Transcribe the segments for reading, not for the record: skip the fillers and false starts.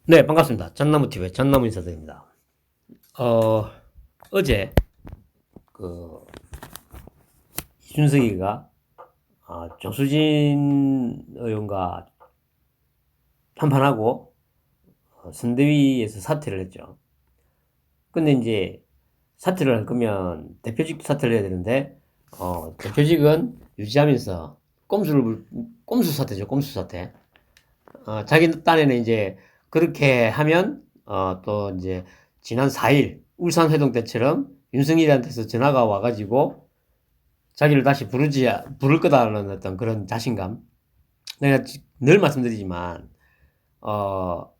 네, 반갑습니다. 잣나무TV의 잣나무 인사드립니다. 어제, 그, 이준석이가, 조수진 의원과 편판하고, 선대위에서 사퇴를 했죠. 근데 이제, 사퇴를 할 거면, 대표직 사퇴를 해야 되는데, 대표직은 유지하면서, 꼼수 사퇴죠, 꼼수 사퇴. 자기 딴에는 이제, 그렇게 하면, 또 이제, 지난 4일, 울산 회동 때처럼 윤석열한테서 전화가 와가지고 자기를 다시 부를 거다라는 어떤 그런 자신감. 내가 늘 말씀드리지만, 어,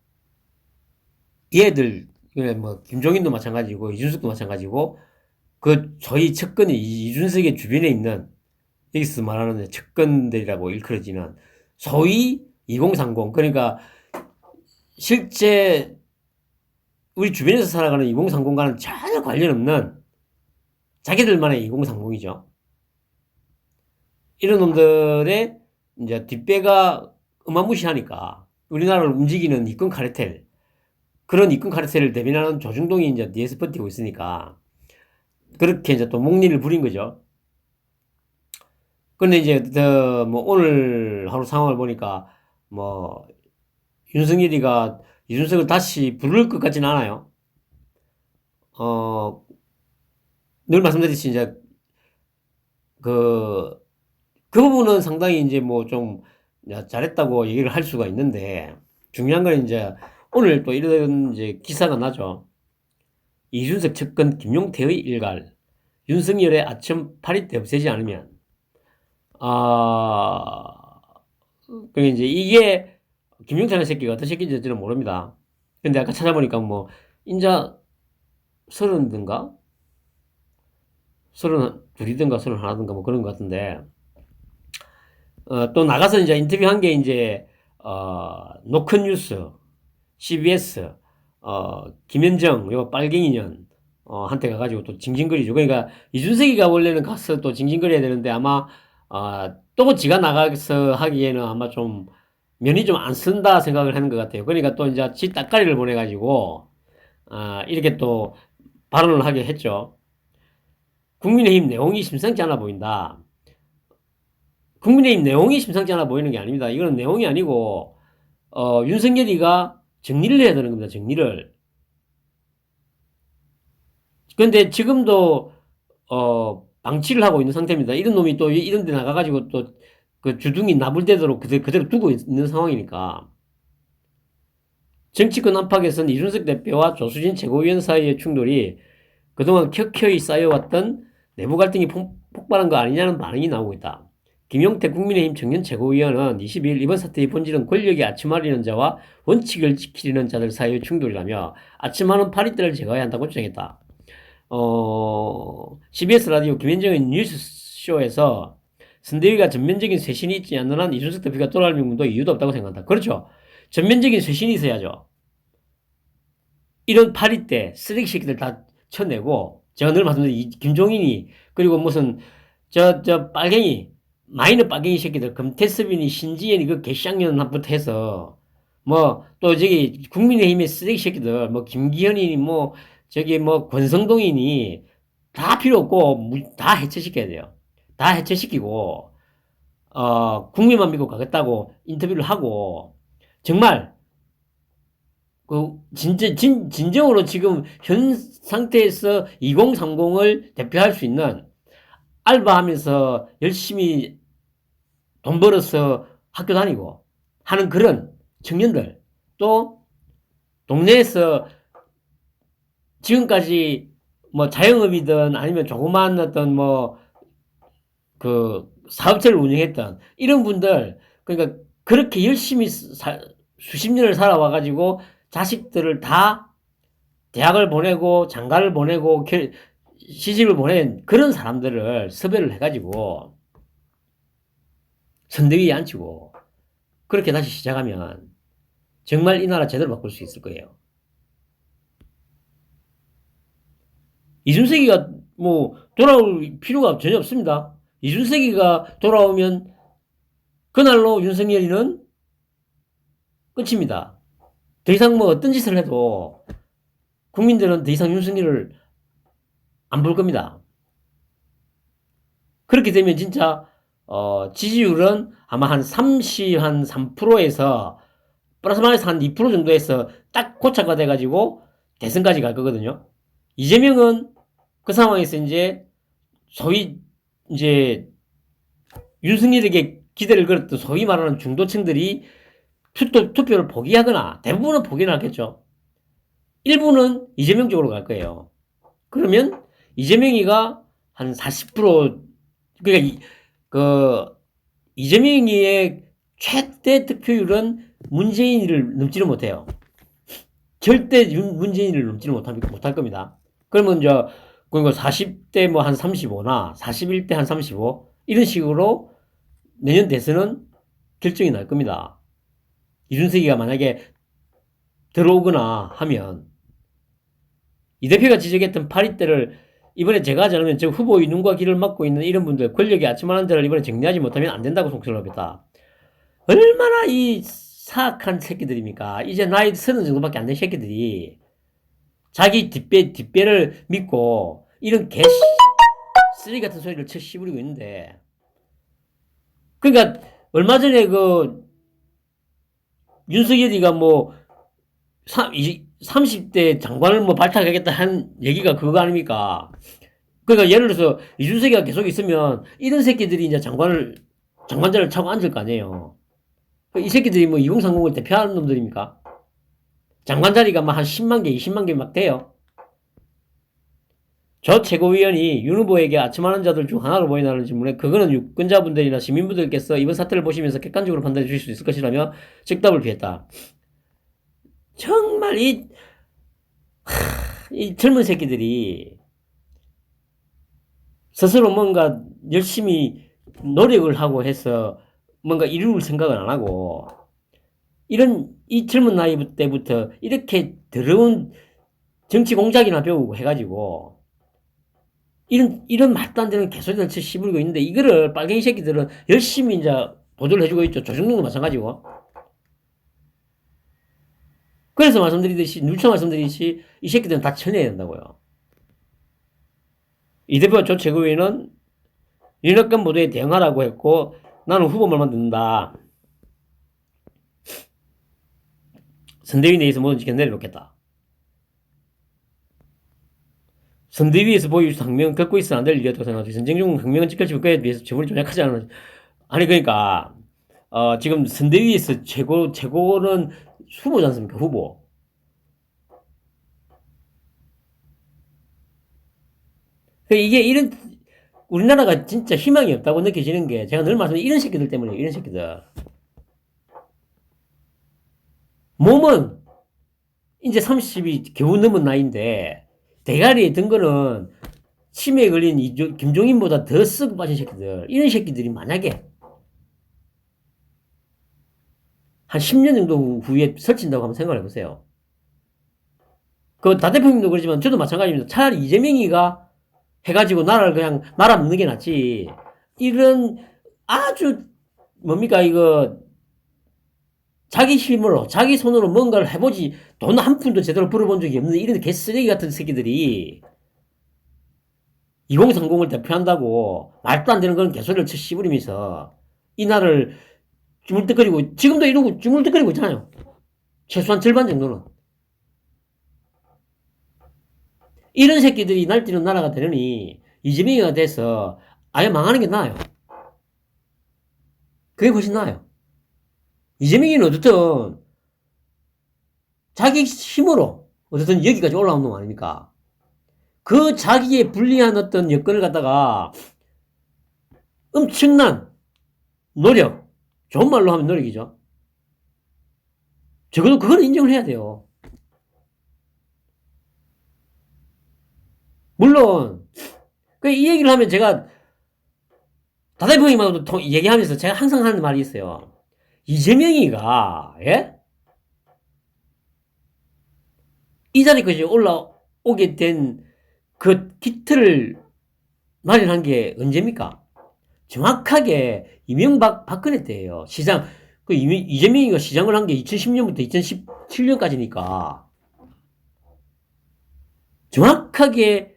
얘들, 뭐, 김종인도 마찬가지고, 이준석도 마찬가지고, 그, 저희 측근이 이준석의 주변에 있는, 여기서 말하는 측근들이라고 일컬어지는, 소위 2030, 그러니까, 실제, 우리 주변에서 살아가는 2030과는 전혀 관련 없는, 자기들만의 2030이죠. 이런 놈들의 이제 뒷배가 어마무시하니까 우리나라를 움직이는 이권 카르텔, 그런 이권 카르텔을 대변하는 조중동이 이제 뒤에서 버티고 있으니까 그렇게 이제 또 목리를 부린 거죠. 근데 이제 뭐 오늘 하루 상황을 보니까 뭐 윤석열이가 이준석을 다시 부를 것 같지는 않아요. 어, 늘 말씀드렸듯이 이제 그, 그 부분은 상당히 이제 뭐 좀 잘했다고 얘기를 할 수가 있는데 중요한 건 이제 오늘 또 이런 이제 기사가 나죠. 이준석 측근 김용태의 일갈, 윤석열의 아첨 파리 때 없애지 않으면, 아, 그 이제 이게 김용태라는 새끼가 어떤 새끼인지 저는 모릅니다. 근데 아까 찾아보니까 뭐 인자 서른든가 서른 둘이든가 서른 하나든가 뭐 그런 것 같은데 또 나가서 이제 인터뷰한 게 이제 노컷뉴스, CBS, 김현정, 요 빨갱이년, 한테 가가지고 또 징징거리죠. 그러니까 이준석이가 원래는 가서 또 징징거려야 되는데 아마, 또 지가 나가서 하기에는 아마 좀 면이 좀 안 쓴다 생각을 하는 것 같아요. 그러니까 또 이제 지 따까리를 보내가지고, 이렇게 또 발언을 하게 했죠. 국민의힘 내용이 심상치 않아 보인다. 국민의힘 내용이 심상치 않아 보이는 게 아닙니다. 이거는 내용이 아니고, 윤석열이가 정리를 해야 되는 겁니다. 정리를. 근데 지금도 방치를 하고 있는 상태입니다. 이런 놈이 또 이런 데 나가가지고 또 그 주둥이 나불대도록 그대로 두고 있는 상황이니까. 정치권 안팎에서는 이준석 대표와 조수진 최고위원 사이의 충돌이 그동안 켜켜이 쌓여왔던 내부 갈등이 폭발한 거 아니냐는 반응이 나오고 있다. 김용태 국민의힘 청년 최고위원은 22일 이번 사태의 본질은 권력에 아침하려는 자와 원칙을 지키려는 자들 사이의 충돌이라며 아침하는 파리떼를 제거해야 한다고 주장했다. CBS 라디오 김현정의 뉴스쇼에서 선대위가 전면적인 쇄신이 있지 않는 한 이준석 대표가 돌아갈 명분도 이유도 없다고 생각한다. 그렇죠. 전면적인 쇄신이 있어야죠. 이런 파리떼 쓰레기 새끼들 다 쳐내고 제가 늘 말씀드린 김종인이 그리고 무슨 저 빨갱이 마이너 빨갱이 새끼들 금태섭이니 신지연이 그 개쌍년부터 해서 뭐 또 저기 국민의힘의 쓰레기 새끼들 뭐 김기현이니 뭐 저기 뭐 권성동이니 다 필요 없고 다 해체시켜야 돼요. 다 해체시키고 국민만 믿고 가겠다고 인터뷰를 하고 정말 그 진정으로 지금 현 상태에서 2030을 대표할 수 있는 알바하면서 열심히 돈 벌어서 학교 다니고 하는 그런 청년들 또 동네에서 지금까지 뭐 자영업이든 아니면 조그마한 어떤 뭐 그 사업체를 운영했던 이런 분들 그러니까 그렇게 열심히 수십 년을 살아와가지고 자식들을 다 대학을 보내고 장가를 보내고 시집을 보낸 그런 사람들을 섭외를 해가지고 선대위에 앉히고 그렇게 다시 시작하면 정말 이 나라 제대로 바꿀 수 있을 거예요. 이준석이가 뭐 돌아올 필요가 전혀 없습니다. 이준석이가 돌아오면 그날로 윤석열이는 끝입니다. 더 이상 뭐 어떤 짓을 해도 국민들은 더 이상 윤석열을 안 볼 겁니다. 그렇게 되면 진짜 지지율은 아마 한 3%에서 플러스 마이너스 한 2% 정도에서 딱 고착화 돼가지고 대선까지 갈 거거든요. 이재명은 그 상황에서 이제 소위 이제 윤석열에게 기대를 걸었던 소위 말하는 중도층들이 투표를 포기하거나 대부분은 포기를 하겠죠. 일부는 이재명 쪽으로 갈 거예요. 그러면 이재명이가 한 40% 그러니까 이재명이의 최대 득표율은 문재인을 넘지를 못해요. 절대 문재인을 넘지를 못할 겁니다. 그러면 그러니까 40대 뭐 한 35나 41대 한 35 이런 식으로 내년 대선은 결정이 날 겁니다. 이준석이가 만약에 들어오거나 하면 이 대표가 지적했던 파리떼를 이번에 제가 하지 않으면 저 후보의 눈과 귀를 막고 있는 이런 분들 권력의 아침한 자를 이번에 정리하지 못하면 안 된다고 속설을 합니다. 얼마나 이 사악한 새끼들입니까? 이제 나이 30 정도밖에 안 된 새끼들이 자기 뒷배를 믿고 이런 쓰레기 같은 소리를 쳐 씹으리고 있는데 그러니까 얼마 전에 윤석열이가 뭐 30대 장관을 뭐 발탁하겠다 한 얘기가 그거 아닙니까? 그러니까 예를 들어서 이준석이가 계속 있으면 이런 새끼들이 이제 장관자를 차고 앉을 거 아니에요. 이 새끼들이 뭐 2030을 대표하는 놈들입니까? 장관 자리가 막 한 10만 개, 20만 개 막 돼요. 저 최고위원이 윤 후보에게 아침하는 자들 중 하나로 보이나는 질문에 그거는 유권자분들이나 시민분들께서 이번 사태를 보시면서 객관적으로 판단해 주실 수 있을 것이라며 즉답을 피했다. 정말 이 젊은 새끼들이 스스로 뭔가 열심히 노력을 하고 해서 뭔가 이룰 생각을 안 하고 이 젊은 나이 때부터 이렇게 더러운 정치 공작이나 배우고 해가지고 이런 말도 안 되는 개소리를 씹으리고 있는데 이거를 빨갱이 새끼들은 열심히 이제 보조를 해주고 있죠. 조중동도 마찬가지고. 그래서 누차 말씀드리듯이 이 새끼들은 다 쳐내야 된다고요. 이 대표가 조 최고위원은 윤핵관 모두에 대응하라고 했고 나는 후보말만 듣는다. 선대위 내에서 모든 지켜 내려놓겠다. 선대위에서 보여주신 항명은 겪고 있어 안 될 일이었다고 생각하죠. 전쟁 중 항명은 지켜지고 그에 비해서 처벌이 좀 약하지 않은. 아니 그러니까 지금 선대위에서 최고는 후보지 않습니까? 후보. 이게 우리나라가 진짜 희망이 없다고 느껴지는 게 제가 늘 말씀드린 이런 새끼들 때문이에요. 이런 새끼들. 몸은 이제 30이 겨우 넘은 나이인데 대가리에 든 거는 치매에 걸린 김종인보다 더 썩어 빠진 새끼들. 이런 새끼들이 만약에 한 10년 정도 후에 설친다고 한번 생각을 해보세요. 다 대표님도 그러지만 저도 마찬가지입니다. 차라리 이재명이가 해가지고 나라를 그냥 말아먹는 게 낫지. 이런 아주 뭡니까 자기 힘으로 자기 손으로 뭔가를 해보지 돈 한 푼도 제대로 벌어본 적이 없는 이런 개쓰레기 같은 새끼들이 2030을 대표한다고 말도 안 되는 그런 개소리를 쳐 씹으리면서 이 나라를 주물떡거리고 지금도 이러고 주물떡거리고 있잖아요. 최소한 절반 정도는. 이런 새끼들이 날뛰는 나라가 되느니 이재명이가 돼서 아예 망하는 게 나아요. 그게 훨씬 나아요. 이재명이는 어쨌든 자기 힘으로 어쨌든 여기까지 올라온 놈 아닙니까? 그 자기의 불리한 어떤 여건을 갖다가 엄청난 노력, 좋은 말로 하면 노력이죠. 적어도 그걸 인정을 해야 돼요. 물론 이 얘기를 하면 제가 다대표님하고도 얘기하면서 제가 항상 하는 말이 있어요. 이재명이가 이 자리까지 올라오게 된 그 기틀을 마련한 게 언제입니까? 정확하게 이명박 박근혜 때예요. 이재명이가 시장을 한 게 2010년부터 2017년까지니까 정확하게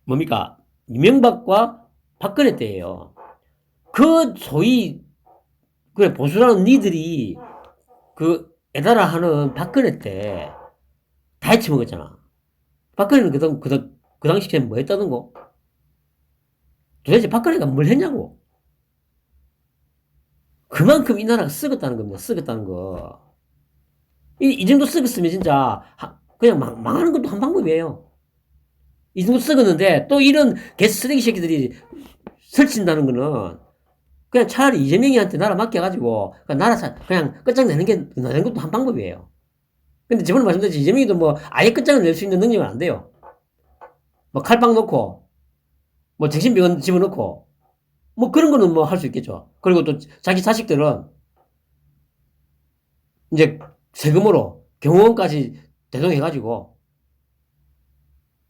뭡니까? 이명박과 박근혜 때예요. 그 소위 그래 보수라는 니들이 그 애달아 하는 박근혜 때 다 해치먹었잖아. 박근혜는 그 당시에 뭐 했다는 거? 도대체 박근혜가 뭘 했냐고. 그만큼 이 나라가 썩었다는 겁니다. 썩었다는 거. 이 정도 썩었으면 진짜 그냥 망하는 것도 한 방법이에요. 이 정도 썩었는데 또 이런 개쓰레기 새끼들이 설친다는 거는 그냥 차라리 이재명이한테 나라 맡겨가지고 그냥 끝장내는 게 나는 것도 한 방법이에요. 근데 저번에 말씀드렸지 이재명이도 뭐 아예 끝장을 낼 수 있는 능력은 안 돼요. 뭐 칼빵 넣고 뭐 정신병원 집어넣고 뭐 그런 거는 뭐 할 수 있겠죠. 그리고 또 자기 자식들은 이제 세금으로 경호원까지 대동해가지고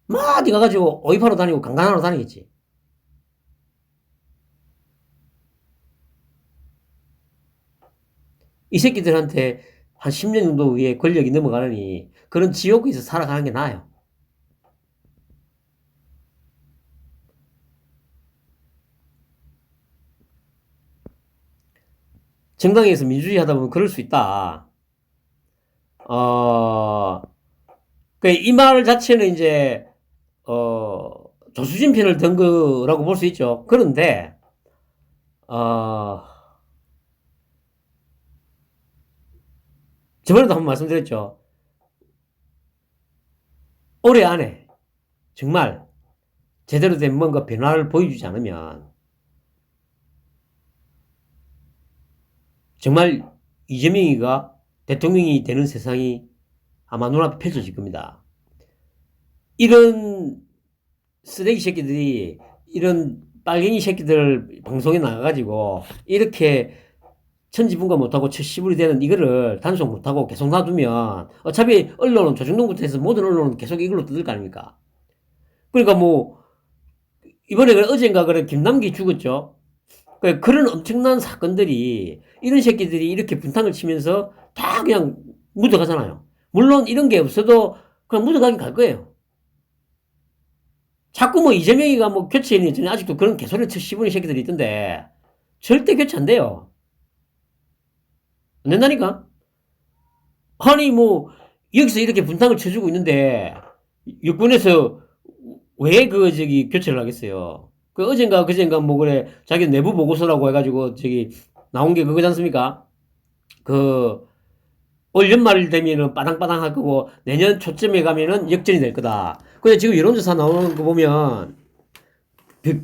막 어디 가가지고 오이파로 다니고 강간하러 다니겠지. 이 새끼들한테 한 10년 정도 위에 권력이 넘어가느니 그런 지옥에서 살아가는 게 나아요. 정당에서 민주주의 하다 보면 그럴 수 있다. 이 말 자체는 이제, 조수진 편을 든 거라고 볼 수 있죠. 그런데, 저번에도 한번 말씀드렸죠. 올해 안에 정말 제대로 된 뭔가 변화를 보여주지 않으면 정말 이재명이가 대통령이 되는 세상이 아마 눈앞에 펼쳐질 겁니다. 이런 쓰레기 새끼들이 이런 빨갱이 새끼들 방송에 나가가지고 이렇게 천지분가 못하고 처시불이 되는 이거를 단속 못하고 계속 놔두면 어차피 언론은 조중동부터 해서 모든 언론은 계속 이걸로 뜯을 거 아닙니까? 그러니까 뭐 이번에 어젠가 그래 김남기 죽었죠. 그런 엄청난 사건들이 이런 새끼들이 이렇게 분탕을 치면서 다 그냥 묻어가잖아요. 물론 이런 게 없어도 그냥 묻어가긴 갈 거예요. 자꾸 뭐 이재명이가 뭐 교체했니 아직도 그런 개소리를 쳐 씹으는 새끼들이 있던데 절대 교체 안 돼요. 안 된다니까? 아니 뭐 여기서 이렇게 분탕을 쳐주고 있는데 육군에서 왜 교체를 하겠어요? 어젠가 그젠가 뭐 그래 자기 내부 보고서라고 해가지고 나온 게 그거지 않습니까? 올 연말 되면은 빠당빠당 할 거고 내년 초쯤에 가면은 역전이 될 거다. 근데 지금 여론조사 나오는 거 보면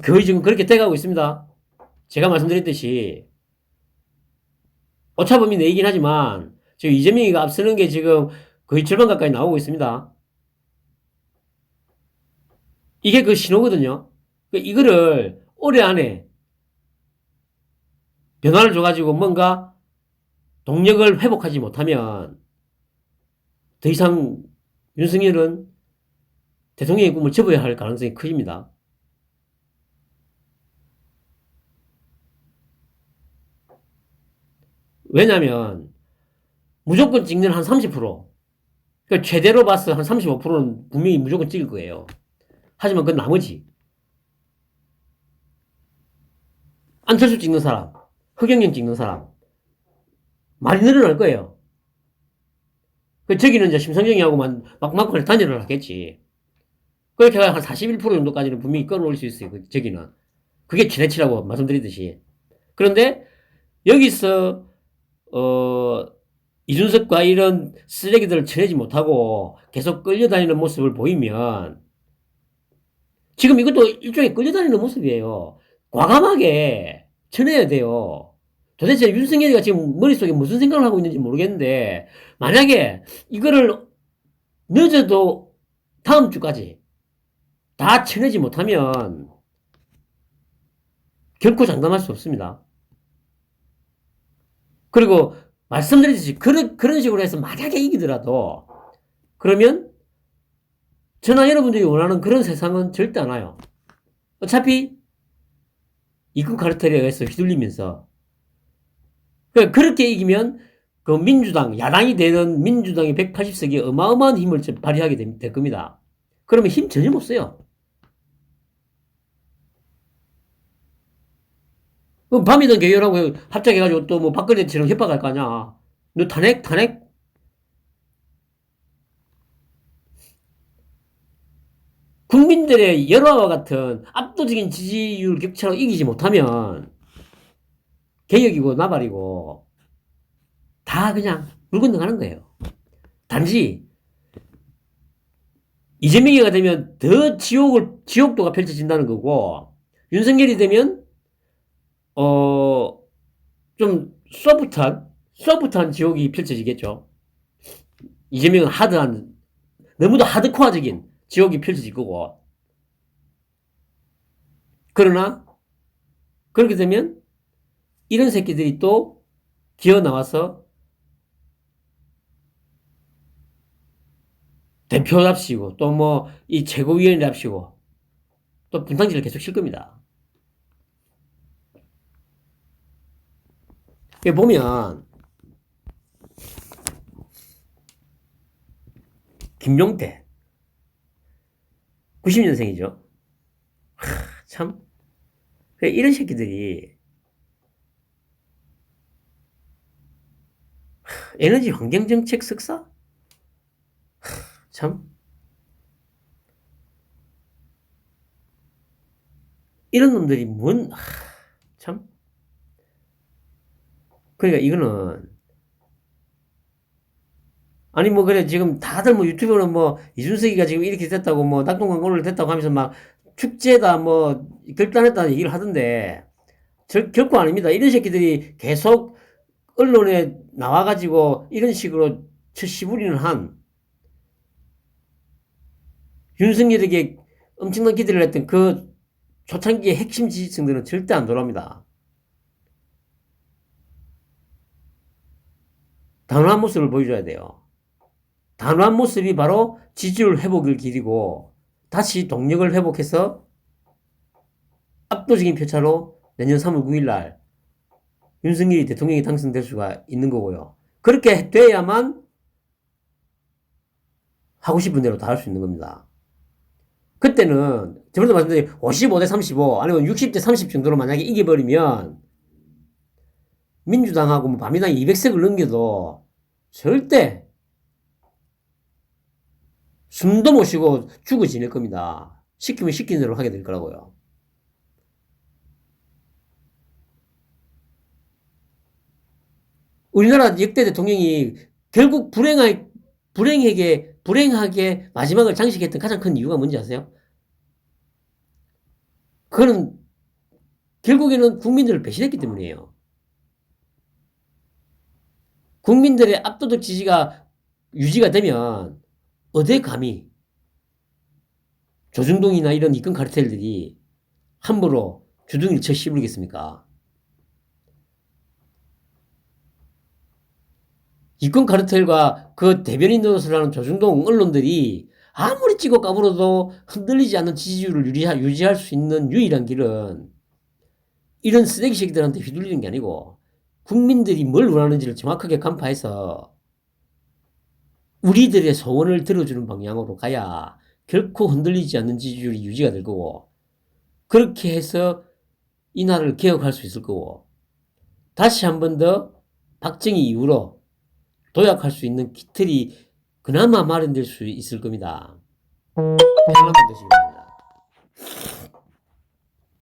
거의 지금 그렇게 돼가고 있습니다. 제가 말씀드렸듯이 오차범위 내이긴 하지만 지금 이재명이가 앞서는 게 지금 거의 절반 가까이 나오고 있습니다. 이게 그 신호거든요. 이거를 올해 안에 변화를 줘가지고 뭔가 동력을 회복하지 못하면 더 이상 윤석열은 대통령의 꿈을 접어야 할 가능성이 커집니다. 왜냐면 무조건 찍는 한 30%, 그러니까 최대로 봐서 한 35%는 분명히 무조건 찍을 거예요. 하지만 그 나머지 안철수 찍는 사람, 허경영 찍는 사람 많이 늘어날 거예요. 저기는 이제 심상정이하고만 막판에 단일을 하겠지. 그렇게 한 41% 정도까지는 분명히 끌어올릴 수 있어요. 저기는. 그게 최대치라고 말씀드리듯이. 그런데 여기서 이준석과 이런 쓰레기들을 쳐내지 못하고 계속 끌려다니는 모습을 보이면 지금 이것도 일종의 끌려다니는 모습이에요. 과감하게 쳐내야 돼요. 도대체 윤석열이가 지금 머릿속에 무슨 생각을 하고 있는지 모르겠는데 만약에 이거를 늦어도 다음 주까지 다 쳐내지 못하면 결코 장담할 수 없습니다. 그리고 말씀드렸듯이 그런 식으로 해서 만약에 이기더라도 그러면 저나 여러분들이 원하는 그런 세상은 절대 안 와요. 어차피 입국 카르텔에 의해서 휘둘리면서 그렇게 이기면 그 민주당, 야당이 되는 민주당이 180석이 어마어마한 힘을 발휘하게 될 겁니다. 그러면 힘 전혀 못 써요. 그럼 밤이든 개요라고 합작해가지고 또 뭐 박근혜처럼 협박할 거 아니야. 너 탄핵? 국민들의 열화와 같은 압도적인 지지율 격차로 이기지 못하면 개혁이고 나발이고 다 그냥 물 건너가는 거예요. 단지 이재명이가 되면 더 지옥도가 펼쳐진다는 거고, 윤석열이 되면 좀 소프트한 지옥이 펼쳐지겠죠. 이재명은 너무도 하드코어적인 지옥이 펼쳐질 거고. 그러나 그렇게 되면 이런 새끼들이 또 기어 나와서 대표랍시고 또 뭐 이 최고위원이랍시고 또 분탕질을 계속 칠 겁니다. 여기 보면 김용태 90년생이죠. 참 이런 새끼들이 에너지 환경정책 석사? 참 이런 놈들이 참 그러니까 이거는 아니 뭐 그래 지금 다들 뭐 유튜브는 뭐 이준석이가 지금 이렇게 됐다고 뭐 낙동강 오늘 됐다고 하면서 막 축제다 뭐 결단했다는 얘기를 하던데 결코 아닙니다. 이런 새끼들이 계속 언론에 나와가지고 이런 식으로 처시부리는 한 윤석열에게 엄청난 기대를 했던 그 초창기의 핵심 지지층들은 절대 안 돌아옵니다. 단호한 모습을 보여줘야 돼요. 단호한 모습이 바로 지지율 회복의 길이고 다시 동력을 회복해서 압도적인 표차로 내년 3월 9일 날 윤석열이 대통령이 당선될 수가 있는 거고요. 그렇게 돼야만 하고 싶은 대로 다 할 수 있는 겁니다. 그때는 저번에도 말씀드린 55대 35 아니면 60대 30 정도로 만약에 이겨버리면 민주당하고 뭐 바민당이 200석을 넘겨도 절대 숨도 못 쉬고 죽어 지낼 겁니다. 시키면 시키는 대로 하게 될 거라고요. 우리나라 역대 대통령이 결국 불행하게 마지막을 장식했던 가장 큰 이유가 뭔지 아세요? 그거는 결국에는 국민들을 배신했기 때문이에요. 국민들의 압도적 지지가 유지가 되면 어디 감히 조중동이나 이런 이권 카르텔들이 함부로 주둥이를 쳐 씹으겠습니까? 이권 카르텔과 그 대변인 노릇을 하는 조중동 언론들이 아무리 찍어 까불어도 흔들리지 않는 지지율을 유지할 수 있는 유일한 길은 이런 쓰레기 새끼들한테 휘둘리는 게 아니고 국민들이 뭘 원하는지를 정확하게 간파해서 우리들의 소원을 들어주는 방향으로 가야 결코 흔들리지 않는 지지율이 유지가 될 거고 그렇게 해서 이 나라를 개혁할 수 있을 거고 다시 한 번 더 박정희 이후로 도약할 수 있는 기틀이 그나마 마련될 수 있을 겁니다. 편안한 분 되시기 바랍니다.